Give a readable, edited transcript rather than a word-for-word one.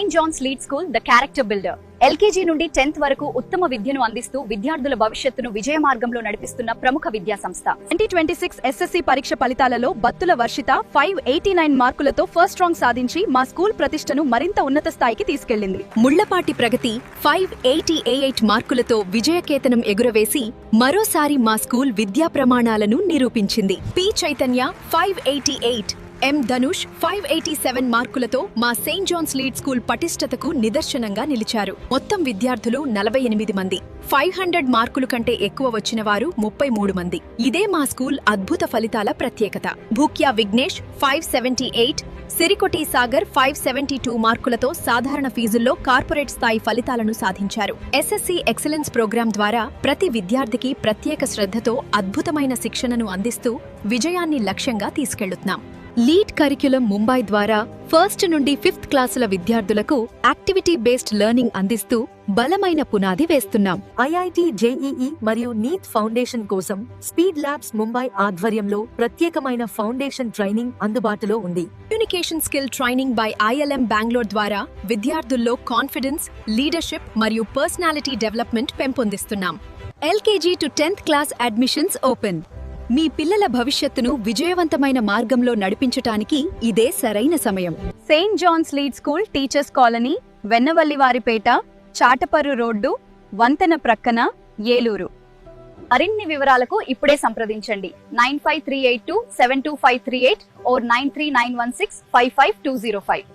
Saint John's lead school the character builder. LKG నుండి 10th వరకు ఉత్తమ విద్యను అందిస్తూ విద్యార్థుల భవిష్యత్తును విజయ మార్గంలో నడిపిస్తున్న ప్రముఖ విద్యా సంస్థ. 2026 SSC పరీక్ష ఫలితాలలో బత్తుల వర్షిత 589 మార్కులతో ఫస్ట్ ర్యాంక్ సాధించి మా స్కూల్ ప్రతిష్టను మరింత ఉన్నత స్థాయికి తీసుకెళ్లింది. ముళ్లపాటి ప్రగతి 588 మార్కులతో విజయకేతనం ఎగురవేసి మరోసారి మా స్కూల్ విద్యా ప్రమాణాలను నిరూపించింది. పి చైతన్య 588, ఎం ధనుష్ 587 మార్కులతో మా సెయింట్ జాన్స్ లీడ్ స్కూల్ పటిష్టతకు నిదర్శనంగా నిలిచారు. మొత్తం విద్యార్థులు 48 మంది. 500 మార్కులు కంటే ఎక్కువ వచ్చిన వారు 33 మంది. ఇదే మా స్కూల్ అద్భుత ఫలితాల ప్రత్యేకత. భూక్యా విఘ్నేష్ 578, సిరికొటి సాగర్ 572 మార్కులతో సాధారణ ఫీజుల్లో కార్పొరేట్ స్థాయి ఫలితాలను సాధించారు. ఎస్ఎస్సి ఎక్సలెన్స్ ప్రోగ్రాం ద్వారా ప్రతి విద్యార్థికి ప్రత్యేక శ్రద్ధతో అద్భుతమైన శిక్షణను అందిస్తూ విజయాన్ని లక్ష్యంగా తీసుకెళ్తున్నాం. లీడ్ కరిక్యులం ముంబై ద్వారా 1st నుండి 5th క్లాసుల విద్యార్థులకు యాక్టివిటీ బేస్డ్ లెర్నింగ్ అందిస్తూ బలమైన పునాది వేస్తున్నాం. ఐఐటి జేఈఈ మరియు నీట్ ఫౌండేషన్ కోసం స్పీడ్ ల్యాబ్స్ ముంబై ఆధ్వర్యంలో ప్రత్యేకమైన ఫౌండేషన్ ట్రైనింగ్ అందుబాటులో ఉంది. Communication skill training by ILM Bengaluru ద్వారా విద్యార్థుల్లో కాన్ఫిడెన్స్, లీడర్షిప్ మరియు పర్సనాలిటీ డెవలప్మెంట్ పెంపొందిస్తున్నాం. LKG to 10th class admissions open. మీ పిల్లల భవిష్యత్తును విజయవంతమైన మార్గంలో నడిపించటానికి ఇదే సరైన సమయం. Saint John's lead school teachers colony, Vennavallivaripeta, Chataparru road, వంతెన ప్రక్కన, ఏలూరు. మరిన్ని వివరాలకు ఇప్పుడే సంప్రదించండి 9538272538 or 93916 55205.